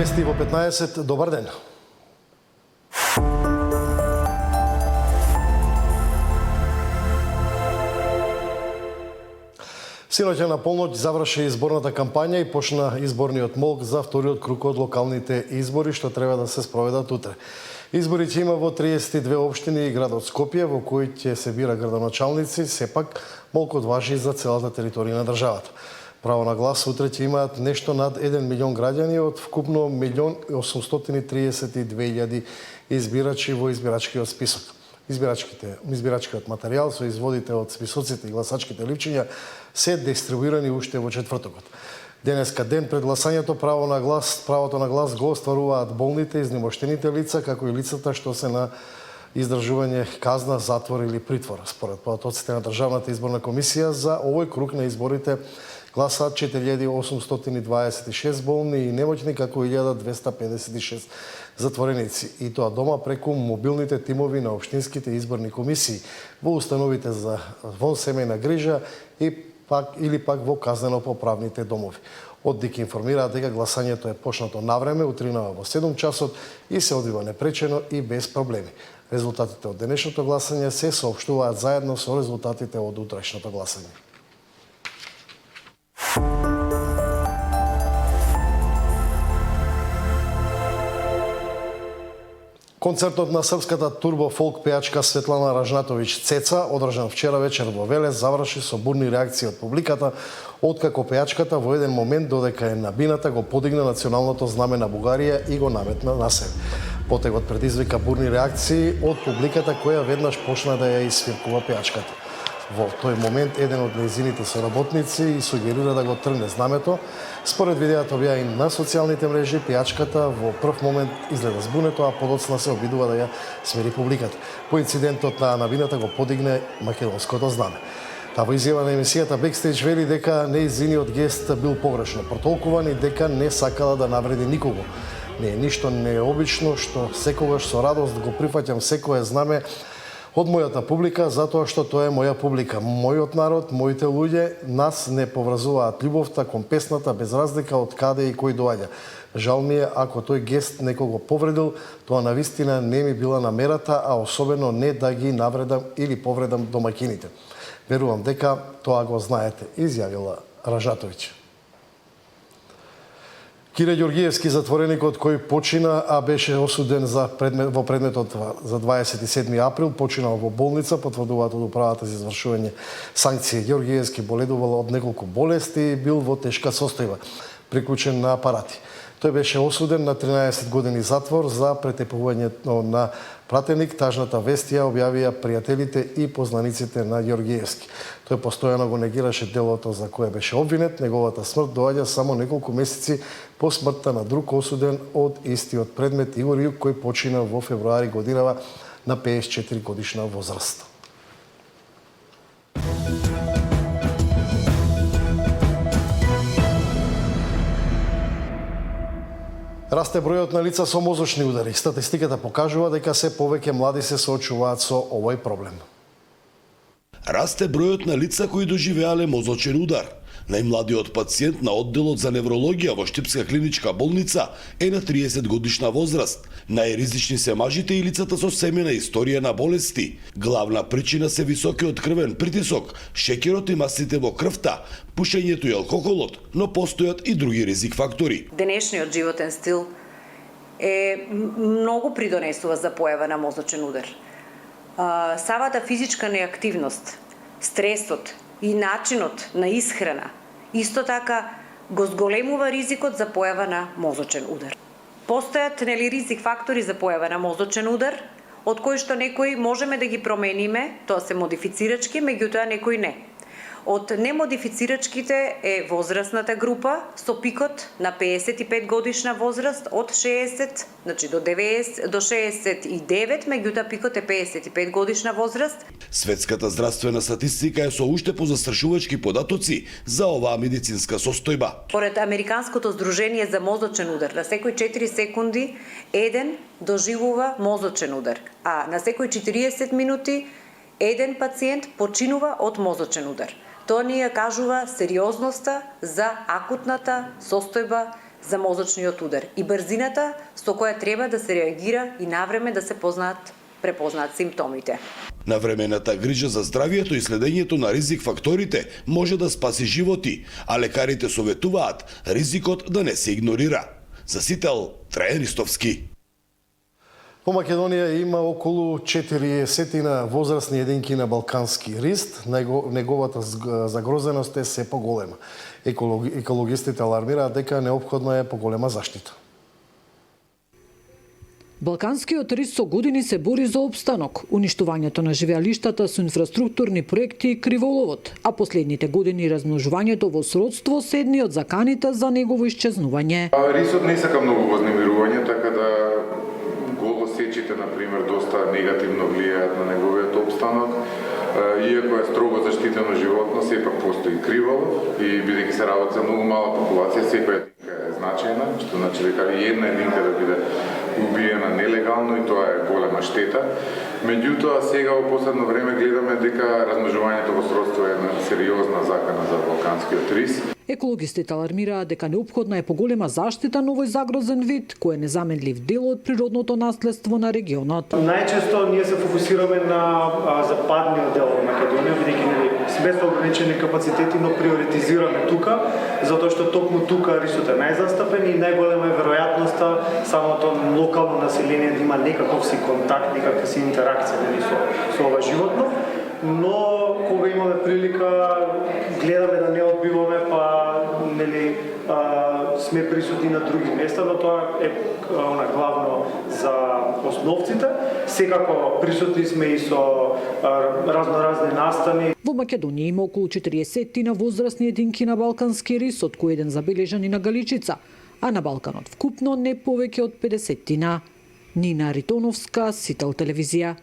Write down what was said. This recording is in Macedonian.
Вести во 15, добар ден. Синоќа на полноќ заврши изборната кампања и почна изборниот молк за вториот круг од локалните избори, што треба да се спроведат утре. Избори ќе има во 32 општини и градот Скопје, во кои ќе се бира градоначалници, сепак молкот важи за целата територија на државата. Право на глас утре ќе имаат нешто над 1 милион граѓани од вкупно 1.832.000 избирачи во избирачкиот список. Избирачкиот материјал со изводите од списоците и гласачките ливчиња се дистрибуирани уште во четвртокот. Денеска ден пред гласањето правото на глас го остваруваат болните, изнемоштените лица, како и лицата што се на издржување казна, затвор или притвор. Според податоците на Државната изборна комисија за овој круг на изборите гласаат 4.826 болни и немоќни, како 1.256 затвореници. И тоа дома преку мобилните тимови на општинските изборни комисии во установите за вонсемејна грижа или пак во казнено-поправните домови. ОДДИК информираат дека гласањето е почнато навреме, утринава во 7 часот и се одвива непречено и без проблеми. Резултатите од денешното гласање се соопштуваат заедно со резултатите од утрешното гласање. Концертот на српската турбо-фолк пејачка Светлана Ражнатовиќ Цеца, одржан вчера вечер во Велес, заврши со бурни реакции од публиката, откако пејачката во еден момент, додека е набината, го подигна националното знаме на Бугарија и го наметна на себе. Потегот предизвика бурни реакции од публиката, која веднаш почна да ја испиркува пејачката. Во тој момент еден од нејзините соработници и сугерира да го тргне знамето. Според видеото објавени на социјалните мрежи, пејачката во прв момент изгледа збунето, а подоцна се обидува да ја смири публиката. По инцидентот на набината го подигне македонското знаме. Та во изјава на емисијата Бекстејдж вели дека нејзиниот гест бил погрешно протолкуван и дека не сакала да навреди никого. Не е ништо необично што секогаш со радост го прифаќам секое знаме од мојата публика, затоа што тоа е моја публика, мојот народ, моите луѓе, нас не поврзуваат љубовта кон песната без разлика од каде и кој доаѓа. Жал ми е ако тој гест некого повредил, тоа навистина не ми била намерата, а особено не да ги навредам или повредам домаќините. Верувам дека тоа го знаете, изјавила Ражатовиќ. Кире Ѓоргиевски, затвореникот кој почина, а беше осуден во предметот за 27 април, починал во болница, потврдуваат од управата за извршување санкции. Ѓоргиевски боледувал од неколку болести и бил во тешка состојба, приклучен на апарати. Тој беше осуден на 13 години затвор за претепувањето на пратеник. Тажната вест ја објавија пријателите и познаниците на Ѓоргиевски. Тој постојано го негираше делото за кое беше обвинет. Неговата смрт доаѓа само неколку месеци по смртта на друг осуден од истиот предмет, Игор Јук, кој почина во февруари годинава на 54 годишна возраст. Расте бројот на лица со мозочни удари. Статистиката покажува дека се повеќе млади се соочуваат со овој проблем. Расте бројот на лица кои доживеале мозочен удар. Најмладиот пациент на одделот за неврологија во Штипска клиничка болница е на 30 годишна возраст. Најризични се мажите и лицата со семејна историја на болести. Главна причина се високиот крвен притисок, шеќерот и масите во крвта, пушењето и алкохолот, но постојат и други ризик фактори. Денешниот животен стил многу придонесува за појава на мозочен удар. Самата физичка неактивност, стресот и начинот на исхрана исто така го зголемува ризикот за појава на мозочен удар. Постојат ризик фактори за појава на мозочен удар, од кои што некои можеме да ги промениме, тоа се модифицирачки, меѓутоа некои не. Од немодифицирачките е возрастната група со пикот на 55 годишна возраст од 60, значи до 69, меѓутоа пикот е 55 годишна возраст. Светската здравствена статистика е со уште позастрашувачки податоци за оваа медицинска состојба. Поред Американското здружение за мозочен удар, на секој 4 секунди еден доживува мозочен удар, а на секој 40 минути еден пациент починува од мозочен удар. Тоа ни ја кажува сериозноста за акутната состојба за мозочниот удар и брзината со која треба да се реагира и навреме да се препознаат симптомите. Навремената грижа за здравието и следењето на ризик факторите може да спаси животи, а лекарите советуваат ризикот да не се игнорира. За Сител, Трајан Ристовски. По Македонија има околу 40 возрастни единки на балкански рист. Неговата загрозеност е се поголема. Екологистите алармираат дека неопходна е поголема заштита. Балканскиот рист со години се бори за опстанок, уништувањето на живеалиштата со инфраструктурни проекти и криволовот, а последните години размножувањето во сродство се едни од заканите за негово исчезнување. Рисот не сака многу вознемирување, така да голосечите, например, доста негативно влијаат на неговиот опстанок. Иако е строго заштитено животно, сепак постои криволов и бидејќи се работи за многу мала популација, секоја единка е значајна, што значи дека една единка да биде убиена нелегално и тоа е голема штета. Меѓутоа, сега во последно време гледаме дека размножувањето во сродство е една сериозна закана за балканскиот рис. Екологистите алармираат дека неопходна е поголема заштита на овој загрозен вид, кој е незаменлив дел од природното наследство на регионот. Најчесто ние се фокусираме на западниот дел од Македонија, бидејќи сме со ограничени капацитети, но приоритизираме тука, затоа што токму тука рисот е најзастапен и најголема е веројатноста самото локално население да има некаков си контакт, некаква си интеракција со ова животно. Но кога имаме прилика, гледаме да не одбиваме, сме присутни на други места, но тоа е главно за основците. Секако присутни сме и со разноразни настани. Во Македонија има околу 40 возрастни единки на балкански рис, од кои еден забележан и на Галичица, а на Балканот вкупно не повеќе од 50. Нина Ритоновска, Сител телевизија.